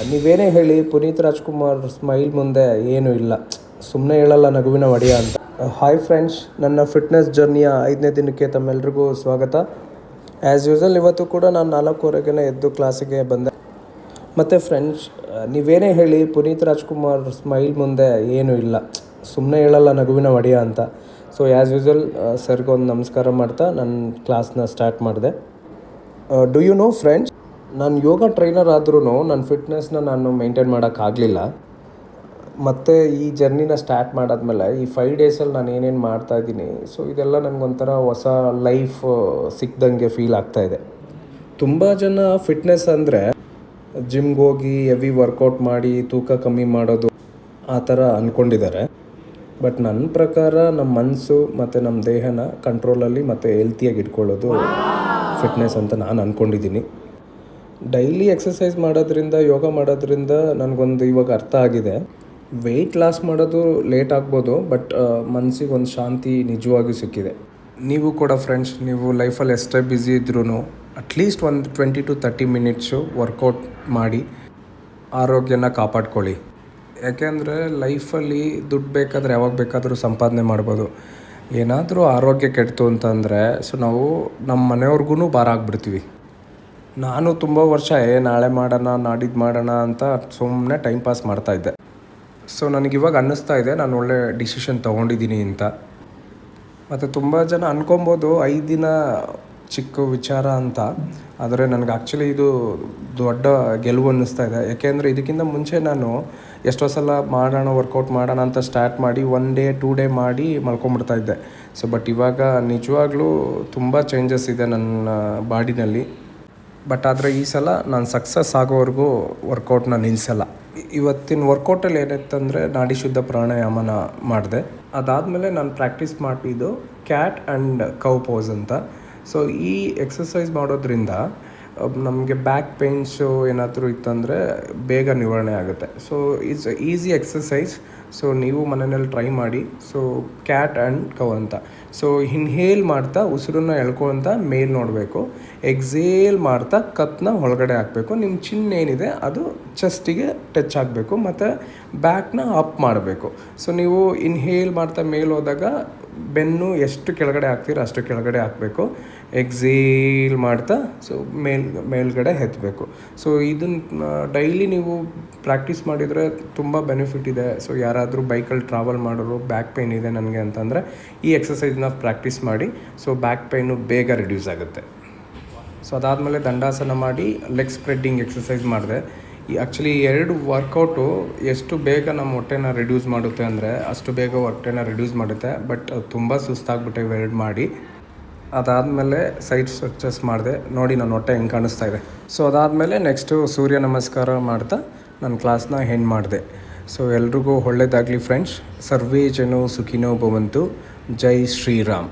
ನೀವೇನೇ ಹೇಳಿ ಪುನೀತ್ ರಾಜ್ಕುಮಾರ್ ಸ್ಮೈಲ್ ಮುಂದೆ ಏನೂ ಇಲ್ಲ. ಸುಮ್ಮನೆ ಹೇಳಲ್ಲ ನಗುವಿನ ಒಡೆಯ ಅಂತ. ಹಾಯ್ ಫ್ರೆಂಡ್ಸ್, ನನ್ನ ಫಿಟ್ನೆಸ್ ಜರ್ನಿಯ 5ನೇ ದಿನಕ್ಕೆ ತಮ್ಮೆಲ್ರಿಗೂ ಸ್ವಾಗತ. ಆ್ಯಸ್ ಯೂಸಲ್ ಇವತ್ತು ಕೂಡ ನಾನು 4:15ಗೆ ಎದ್ದು ಕ್ಲಾಸಿಗೆ ಬಂದೆ. ಮತ್ತು ಫ್ರೆಂಡ್ಸ್, ನೀವೇನೇ ಹೇಳಿ ಪುನೀತ್ ರಾಜ್ಕುಮಾರ್ ಸ್ಮೈಲ್ ಮುಂದೆ ಏನೂ ಇಲ್ಲ. ಸುಮ್ಮನೆ ಹೇಳಲ್ಲ ನಗುವಿನ ಒಡೆಯ ಅಂತ. ಸೊ ಆ್ಯಸ್ ಯೂಸಲ್ ಸರ್ಗೊಂದು ನಮಸ್ಕಾರ ಮಾಡ್ತಾ ನನ್ನ ಕ್ಲಾಸ್ನ ಸ್ಟಾರ್ಟ್ ಮಾಡಿದೆ. ಡು ಯು ನೋ ಫ್ರೆಂಡ್ಸ್, ನಾನು ಯೋಗ ಟ್ರೈನರ್ ಆದ್ರೂ ನನ್ನ ಫಿಟ್ನೆಸ್ನ ನಾನು ಮೇಂಟೈನ್ ಮಾಡೋಕ್ಕಾಗಲಿಲ್ಲ. ಮತ್ತು ಈ ಜರ್ನಿನ ಸ್ಟಾರ್ಟ್ ಮಾಡಾದ್ಮೇಲೆ ಈ 5 ಡೇಸಲ್ಲಿ ನಾನು ಏನೇನು ಮಾಡ್ತಾಯಿದ್ದೀನಿ, ಸೊ ಇದೆಲ್ಲ ನನಗೊಂಥರ ಹೊಸ ಲೈಫ್ ಸಿಕ್ದಂಗೆ ಫೀಲ್ ಆಗ್ತಾಯಿದೆ. ತುಂಬ ಜನ ಫಿಟ್ನೆಸ್ ಅಂದರೆ ಜಿಮ್ಗೆ ಹೋಗಿ ಹೆವಿ ವರ್ಕೌಟ್ ಮಾಡಿ ತೂಕ ಕಮ್ಮಿ ಮಾಡೋದು ಆ ಥರ ಅಂದ್ಕೊಂಡಿದ್ದಾರೆ. ಬಟ್ ನನ್ನ ಪ್ರಕಾರ ನಮ್ಮ ಮನಸ್ಸು ಮತ್ತು ನಮ್ಮ ದೇಹನ ಕಂಟ್ರೋಲಲ್ಲಿ ಮತ್ತು ಹೆಲ್ತಿಯಾಗಿ ಇಟ್ಕೊಳ್ಳೋದು ಫಿಟ್ನೆಸ್ ಅಂತ ನಾನು ಅಂದ್ಕೊಂಡಿದ್ದೀನಿ. ಡೈಲಿ ಎಕ್ಸಸೈಸ್ ಮಾಡೋದ್ರಿಂದ, ಯೋಗ ಮಾಡೋದ್ರಿಂದ ನನಗೊಂದು ಇವಾಗ ಅರ್ಥ ಆಗಿದೆ. ವೆಯ್ಟ್ ಲಾಸ್ ಮಾಡೋದು ಲೇಟ್ ಆಗ್ಬೋದು, ಬಟ್ ಮನಸ್ಸಿಗೆ ಒಂದು ಶಾಂತಿ ನಿಜವಾಗಿಯೂ ಸಿಕ್ಕಿದೆ. ನೀವು ಕೂಡ ಫ್ರೆಂಡ್ಸ್, ನೀವು ಲೈಫಲ್ಲಿ ಎಷ್ಟೇ ಬ್ಯುಸಿ ಇದ್ರೂ ಅಟ್ಲೀಸ್ಟ್ ಒಂದು 20 to 30 ಮಿನಿಟ್ಸು ವರ್ಕೌಟ್ ಮಾಡಿ ಆರೋಗ್ಯನ ಕಾಪಾಡ್ಕೊಳ್ಳಿ. ಯಾಕೆಂದರೆ ಲೈಫಲ್ಲಿ ದುಡ್ಡು ಬೇಕಾದರೆ ಯಾವಾಗ ಬೇಕಾದರೂ ಸಂಪಾದನೆ ಮಾಡ್ಬೋದು. ಏನಾದರೂ ಆರೋಗ್ಯ ಕೆಡ್ತು ಅಂತಂದರೆ ನಾವು ನಮ್ಮ ಮನೆಯವ್ರಿಗೂ ಭಾರ ಆಗಿಬಿಡ್ತೀವಿ. ನಾನು ತುಂಬ ವರ್ಷ ನಾಳೆ ಮಾಡೋಣ, ನಾಡಿದ್ದು ಮಾಡೋಣ ಅಂತ ಸುಮ್ಮನೆ ಟೈಮ್ ಪಾಸ್ ಮಾಡ್ತಾಯಿದ್ದೆ. ಸೊ ನನಗಿವಾಗ ಅನ್ನಿಸ್ತಾ ಇದೆ ನಾನು ಒಳ್ಳೆ ಡಿಸಿಷನ್ ತೊಗೊಂಡಿದ್ದೀನಿ ಅಂತ. ಮತ್ತು ತುಂಬ ಜನ ಅನ್ಕೊಬೋದು 5 ದಿನ ಚಿಕ್ಕ ವಿಚಾರ ಅಂತ, ಆದರೆ ನನಗೆ ಆ್ಯಕ್ಚುಲಿ ಇದು ದೊಡ್ಡ ಗೆಲುವು ಅನ್ನಿಸ್ತಾ ಇದೆ. ಯಾಕೆಂದರೆ ಇದಕ್ಕಿಂತ ಮುಂಚೆ ನಾನು ಎಷ್ಟೋ ಸಲ ಮಾಡೋಣ, ವರ್ಕೌಟ್ ಮಾಡೋಣ ಅಂತ ಸ್ಟಾರ್ಟ್ ಮಾಡಿ 1 ಡೇ 2 ಡೇ ಮಾಡಿ ಮಲ್ಕೊಂಬಿಡ್ತಾಯಿದ್ದೆ. ಸೊ ಬಟ್ ಇವಾಗ ನಿಜವಾಗ್ಲೂ ತುಂಬ ಚೇಂಜಸ್ ಇದೆ ನನ್ನ ಬಾಡಿನಲ್ಲಿ. ಬಟ್ ಆದರೆ ಈ ಸಲ ನಾನು ಸಕ್ಸಸ್ ಆಗೋವರೆಗೂ ವರ್ಕೌಟ್ನ ನಿಲ್ಲಿಸಲ್ಲ. ಇವತ್ತಿನ ವರ್ಕೌಟಲ್ಲಿ ಏನಿತ್ತಂದರೆ ನಾಡಿ ಶುದ್ಧ ಪ್ರಾಣಾಯಾಮನ ಮಾಡಿದೆ. ಅದಾದಮೇಲೆ ನಾನು ಪ್ರಾಕ್ಟೀಸ್ ಮಾಡಿದ್ದು ಕ್ಯಾಟ್ ಆ್ಯಂಡ್ ಕೌ ಪೋಸ್ ಅಂತ. ಸೊ ಈ ಎಕ್ಸಸೈಸ್ ಮಾಡೋದ್ರಿಂದ ನಮಗೆ ಬ್ಯಾಕ್ ಪೇನ್ಸು ಏನಾದರೂ ಇತ್ತಂದರೆ ಬೇಗ ನಿವಾರಣೆ ಆಗುತ್ತೆ. So it's easy exercise. So ನೀವು ಮನೆಯಲ್ಲಿ ಟ್ರೈ ಮಾಡಿ. ಸೊ ಕ್ಯಾಟ್ ಆ್ಯಂಡ್ ಕೌ ಅಂತ. ಸೊ ಇನ್ಹೇಲ್ ಮಾಡ್ತಾ ಉಸಿರನ್ನ ಎಳ್ಕೊಳ್ತಾ ಮೇಲ್ ನೋಡಬೇಕು. ಎಕ್ಸೇಲ್ ಮಾಡ್ತಾ ಕತ್ತನ್ನ ಒಳಗಡೆ ಹಾಕಬೇಕು. ನಿಮ್ಮ ಚಿನ್ ಏನಿದೆ ಅದು ಚೆಸ್ಟಿಗೆ ಟಚ್ ಆಗಬೇಕು ಮತ್ತು ಬ್ಯಾಕ್ನ ಅಪ್ ಮಾಡಬೇಕು. ಸೊ ನೀವು ಇನ್ಹೇಲ್ ಮಾಡ್ತಾ ಮೇಲೆ ಹೋದಾಗ ಬೆನ್ನು ಎಷ್ಟು ಕೆಳಗಡೆ ಹಾಕ್ತೀರ ಅಷ್ಟು ಕೆಳಗಡೆ ಹಾಕಬೇಕು. ಎಕ್ಸೇಲ್ ಮಾಡ್ತಾ ಸೊ ಮೇಲ್ಗಡೆ ಎತ್ತಬೇಕು. ಸೊ ಇದನ್ನು ಡೈಲಿ ನೀವು ಪ್ರಾಕ್ಟೀಸ್ ಮಾಡಿದರೆ ತುಂಬ ಬೆನಿಫಿಟ್ ಇದೆ. ಸೊ ಯಾರಾದರೂ ಬೈಕಲ್ಲಿ ಟ್ರಾವೆಲ್ ಮಾಡೋರು ಬ್ಯಾಕ್ ಪೇಯ್ನ್ ಇದೆ ನನಗೆ ಅಂತಂದರೆ ಈ ಎಕ್ಸಸೈಸ್ನ ಪ್ರಾಕ್ಟೀಸ್ ಮಾಡಿ. ಸೊ ಬ್ಯಾಕ್ ಪೇಯ್ನು ಬೇಗ ರಿಡ್ಯೂಸ್ ಆಗುತ್ತೆ. ಸೊ ಅದಾದಮೇಲೆ ದಂಡಾಸನ ಮಾಡಿ ಲೆಗ್ ಸ್ಪ್ರೆಡ್ಡಿಂಗ್ ಎಕ್ಸಸೈಸ್ ಮಾಡಿದೆ. ಆ್ಯಕ್ಚುಲಿ 2 ವರ್ಕೌಟು ಎಷ್ಟು ಬೇಗ ನಮ್ಮ ಹೊಟ್ಟೆನ ರಿಡ್ಯೂಸ್ ಮಾಡುತ್ತೆ ಅಂದರೆ ಅಷ್ಟು ಬೇಗ ಹೊಟ್ಟೆನ ರಿಡ್ಯೂಸ್ ಮಾಡುತ್ತೆ. ಬಟ್ ತುಂಬ ಸುಸ್ತಾಗ್ಬಿಟ್ಟೆ ಇವೆರಡು ಮಾಡಿ. ಅದಾದಮೇಲೆ ಸೈಡ್ ಸ್ಟ್ರೆಚಸ್ ಮಾಡಿದೆ. ನೋಡಿ ನನ್ನ ಹೊಟ್ಟೆ ಹೆಂಗೆ ಕಾಣಿಸ್ತಾ ಇದೆ. ಸೊ ಅದಾದಮೇಲೆ ನೆಕ್ಸ್ಟು ಸೂರ್ಯ ನಮಸ್ಕಾರ ಮಾಡ್ತಾ ನನ್ನ ಕ್ಲಾಸ್ನ ಹೆಂಡ್ ಮಾಡಿದೆ. ಸೊ ಎಲ್ರಿಗೂ ಒಳ್ಳೆಯದಾಗಲಿ ಫ್ರೆಂಡ್ಸ್. ಸರ್ವೇ ಜನೋ ಸುಖಿನೋ ಭವಂತು. ಜೈ ಶ್ರೀರಾಮ್.